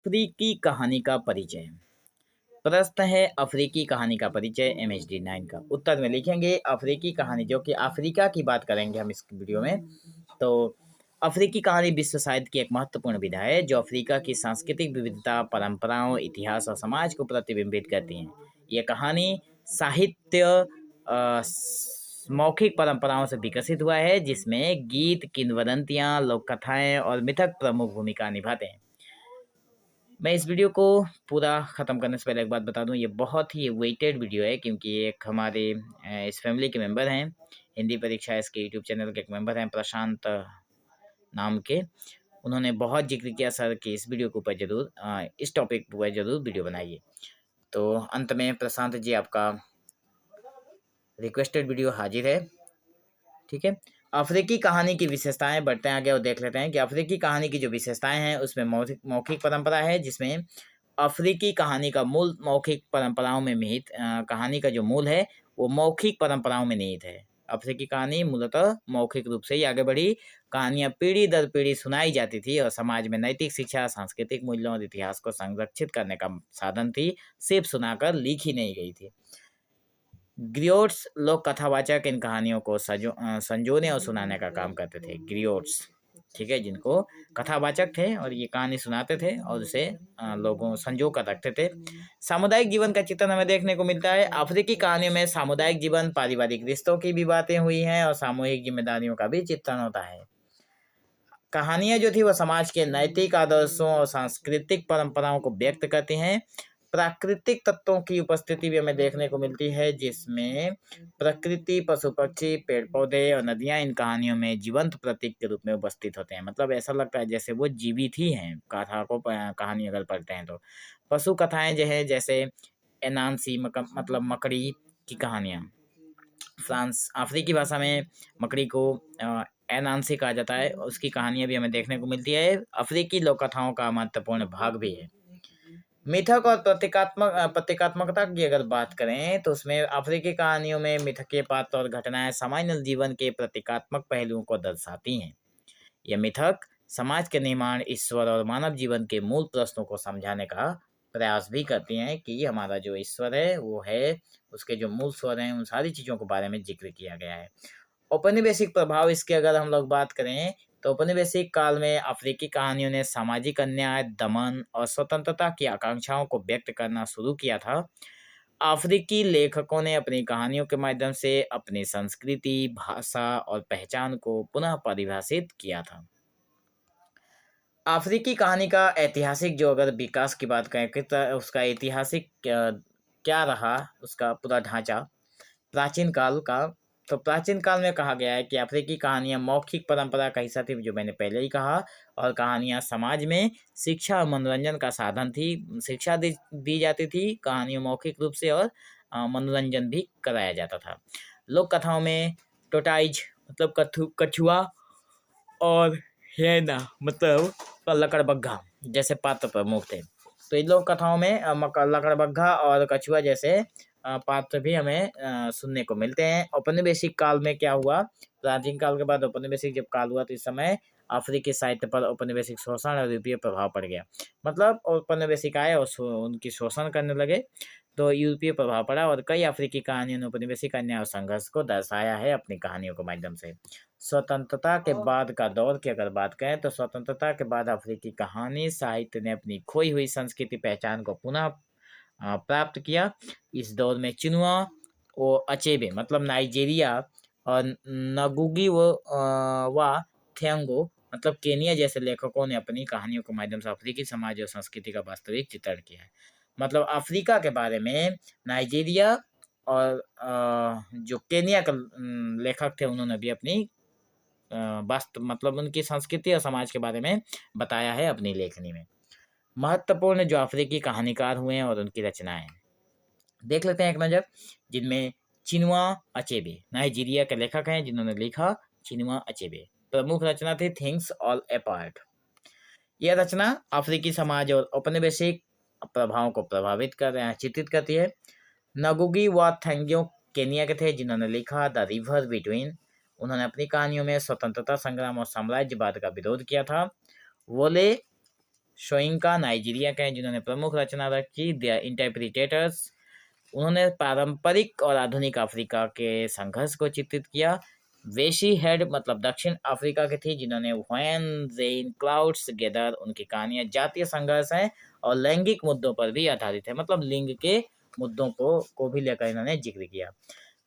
अफ्रीकी कहानी का परिचय। प्रश्न है अफ्रीकी कहानी का परिचय MHD9 का। उत्तर में लिखेंगे अफ्रीकी कहानी, जो कि अफ्रीका की बात करेंगे हम इस वीडियो में। तो अफ्रीकी कहानी विश्व साहित्य की एक महत्वपूर्ण विधा है जो अफ्रीका की सांस्कृतिक विविधता, परंपराओं, इतिहास और समाज को प्रतिबिंबित करती हैं। ये कहानी साहित्य मौखिक परंपराओं से विकसित हुआ है, जिसमें गीत, किंवदंतियां, लोक कथाएं और मिथक प्रमुख भूमिका निभाते हैं। मैं इस वीडियो को पूरा ख़त्म करने से पहले एक बात बता दूं, ये बहुत ही वेटेड वीडियो है, क्योंकि एक हमारे इस फैमिली के मेंबर हैं, हिंदी परीक्षा इसके यूट्यूब चैनल के एक मेंबर हैं, प्रशांत नाम के। उन्होंने बहुत जिक्र किया सर कि इस वीडियो के ऊपर ज़रूर इस टॉपिक पर ज़रूर वीडियो बनाइए। तो अंत में प्रशांत जी, आपका रिक्वेस्टेड वीडियो हाजिर है। ठीक है, अफ्रीकी कहानी की विशेषताएं बढ़ते हैं आगे और देख लेते हैं कि अफ्रीकी कहानी की जो विशेषताएं हैं उसमें मौखिक परंपरा है, जिसमें अफ्रीकी कहानी का मूल मौखिक परंपराओं में निहित कहानी का जो मूल है वो मौखिक परंपराओं में निहित है। अफ्रीकी कहानी मूलतः मौखिक रूप से ही आगे बढ़ी। कहानियां पीढ़ी दर पीढ़ी सुनाई जाती थी और समाज में नैतिक शिक्षा, सांस्कृतिक मूल्यों और इतिहास को संरक्षित करने का साधन थी, सिर्फ सुनाकर लिखी नहीं गई थी। ग्रियोट्स लोक कथावाचक इन कहानियों को संजोने और सुनाने का काम करते थे। ग्रियोट्स, ठीक है, जिनको कथावाचक थे और ये कहानी सुनाते थे और उसे लोगों संजो कर रखते थे। सामुदायिक जीवन का चित्रण हमें देखने को मिलता है। अफ्रीकी कहानियों में सामुदायिक जीवन, पारिवारिक रिश्तों की भी बातें हुई हैं और सामूहिक जिम्मेदारियों का भी चित्रण होता है। कहानियां जो थी वो समाज के नैतिक आदर्शों और सांस्कृतिक परंपराओं को व्यक्त करती हैं। प्राकृतिक तत्वों की उपस्थिति भी हमें देखने को मिलती है, जिसमें प्रकृति, पशु पक्षी, पेड़ पौधे और नदियां इन कहानियों में जीवंत प्रतीक के रूप में उपस्थित होते हैं। मतलब ऐसा लगता है जैसे वो जीवित ही हैं कथा को कहानी अगर पढ़ते हैं तो। पशु कथाएं जो है, जैसे एनांसी मतलब मकड़ी की कहानियां। फ्रांस अफ्रीकी भाषा में मकड़ी को एनांसी कहा जाता है। उसकी कहानियां भी हमें देखने को मिलती है। अफ्रीकी लोक कथाओं का महत्वपूर्ण भाग भी है। मिथक और प्रतीकात्मकता की अगर बात करें तो उसमें अफ्रीकी कहानियों में मिथकीय पात्र और घटनाएं सामान्य जीवन के प्रतीकात्मक पहलुओं को दर्शाती हैं। ये मिथक समाज के निर्माण, ईश्वर और मानव जीवन के मूल प्रश्नों को समझाने का प्रयास भी करती हैं कि हमारा जो ईश्वर है वो है, उसके जो मूल स्वर हैं, उन सारी चीज़ों के बारे में जिक्र किया गया है। औपनिवेशिक प्रभाव इसके अगर हम लोग बात करें तो औपनिवेशिक काल में अफ्रीकी कहानियों ने सामाजिक अन्याय, दमन और स्वतंत्रता की आकांक्षाओं को व्यक्त करना शुरू किया था। अफ्रीकी लेखकों ने अपनी कहानियों के माध्यम से अपनी संस्कृति, भाषा और पहचान को पुनः परिभाषित किया था। अफ्रीकी कहानी का ऐतिहासिक जो अगर विकास की बात करें कि उसका ऐतिहासिक क्या रहा, उसका पूरा ढांचा प्राचीन काल का। तो प्राचीन काल में कहा गया है कि अफ्रीकी कहानियां मौखिक परंपरा का हिस्सा थी, जो मैंने पहले ही कहा, और कहानियां समाज में शिक्षा और मनोरंजन का साधन थी। शिक्षा दी जाती थी कहानियों मौखिक रूप से, और मनोरंजन भी कराया जाता था। लोक कथाओं में टोटाइज मतलब कछुआ और हियना मतलब लकड़बग्घा जैसे पात्र प्रमुख थे। तो इन लोक कथाओं में लकड़बग्घा और कछुआ जैसे पात्र भी हमें सुनने को मिलते हैं। औपनिवेशिक काल में क्या हुआ, प्राचीन काल के बाद औपनिवेशिक जब काल हुआ तो इस समय अफ्रीकी साहित्य पर औपनिवेशिक शोषण और यूरोपीय प्रभाव पड़ गया। मतलब औपनिवेशिक आए और उनकी शोषण करने लगे, तो यूरोपीय प्रभाव पड़ा और कई अफ्रीकी कहानियों ने औपनिवेशिक अन्याय और संघर्ष को दर्शाया है अपनी कहानियों के माध्यम से। स्वतंत्रता के बाद का दौर की अगर बात करें तो स्वतंत्रता के बाद अफ्रीकी कहानी साहित्य ने अपनी खोई हुई संस्कृति पहचान को पुनः प्राप्त किया। इस दौर में चिनुआ व अचेबे मतलब नाइजीरिया और नगुगी व थियांगो मतलब केनिया जैसे लेखकों ने अपनी कहानियों के माध्यम से अफ्रीकी समाज और संस्कृति का वास्तविक चित्रण किया है। मतलब अफ्रीका के बारे में नाइजीरिया और जो केनिया का लेखक थे उन्होंने भी अपनी वास्तव मतलब उनकी संस्कृति और समाज के बारे में बताया है अपनी लेखनी में। महत्वपूर्ण जो अफ्रीकी कहानीकार हुए हैं और उनकी रचनाएं देख लेते हैं एक नज़र, जिनमें चिनुआ अचेबे नाइजीरिया के लेखक हैं जिन्होंने लिखा चिनुआ अचेबे। प्रमुख रचना थी थिंग्स ऑल अपार्ट। यह रचना अफ्रीकी समाज और औपनिवेशिक प्रभावों को चित्रित करती है। नगुगी व थेंग्यो केनिया के थे जिन्होंने लिखा द रिवर बिटवीन। उन्होंने अपनी कहानियों में स्वतंत्रता संग्राम और साम्राज्यवाद का विरोध किया था। वोले शोइंका नाइजीरिया के हैं जिन्होंने प्रमुख रचना रखी द इंटरप्रिटेटर्स। उन्होंने पारंपरिक और आधुनिक अफ्रीका के संघर्ष को चित्रित किया। वेशी हेड मतलब दक्षिण अफ्रीका के थी जिन्होंने व्हेन रेन क्लाउड्स गेदर, उनकी कहानियां जातीय संघर्ष है और लैंगिक मुद्दों पर भी आधारित है, मतलब लिंग के मुद्दों को भी लेकर इन्होंने जिक्र किया।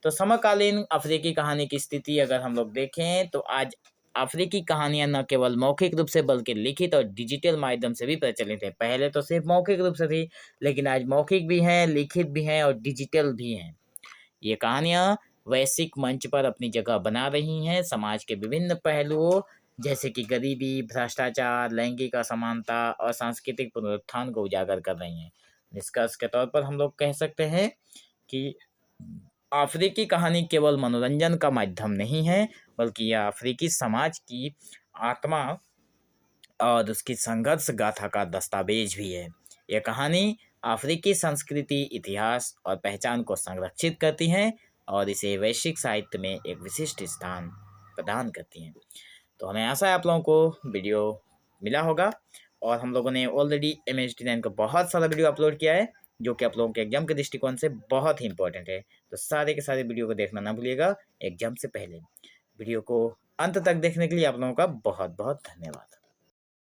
तो समकालीन अफ्रीकी कहानी की स्थिति अगर हम लोग देखें तो आज अफ्रीकी कहानियां न केवल मौखिक रूप से बल्कि लिखित और डिजिटल माध्यम से भी प्रचलित है। पहले तो सिर्फ मौखिक रूप से थी, लेकिन आज मौखिक भी हैं, लिखित भी हैं और डिजिटल भी हैं। ये कहानियां वैश्विक मंच पर अपनी जगह बना रही हैं, समाज के विभिन्न पहलुओं जैसे कि गरीबी, भ्रष्टाचार, लैंगिक असमानता और सांस्कृतिक पुनरुत्थान को उजागर कर रही हैं। निष्कर्ष के तौर पर हम लोग कह सकते हैं कि अफ्रीकी कहानी केवल मनोरंजन का माध्यम नहीं है, बल्कि यह अफ्रीकी समाज की आत्मा और उसकी संघर्ष गाथा का दस्तावेज भी है। यह कहानी अफ्रीकी संस्कृति, इतिहास और पहचान को संरक्षित करती हैं और इसे वैश्विक साहित्य में एक विशिष्ट स्थान प्रदान करती हैं। तो हमें आशा है आप लोगों को वीडियो मिला होगा और हम लोगों ने ऑलरेडी MH का बहुत सारा वीडियो अपलोड किया है जो कि आप लोगों के एग्जाम के दृष्टिकोण से बहुत ही इंपॉर्टेंट है। तो सारे के सारे वीडियो को देखना ना भूलिएगा एग्जाम से पहले। वीडियो को अंत तक देखने के लिए आप लोगों का बहुत बहुत धन्यवाद।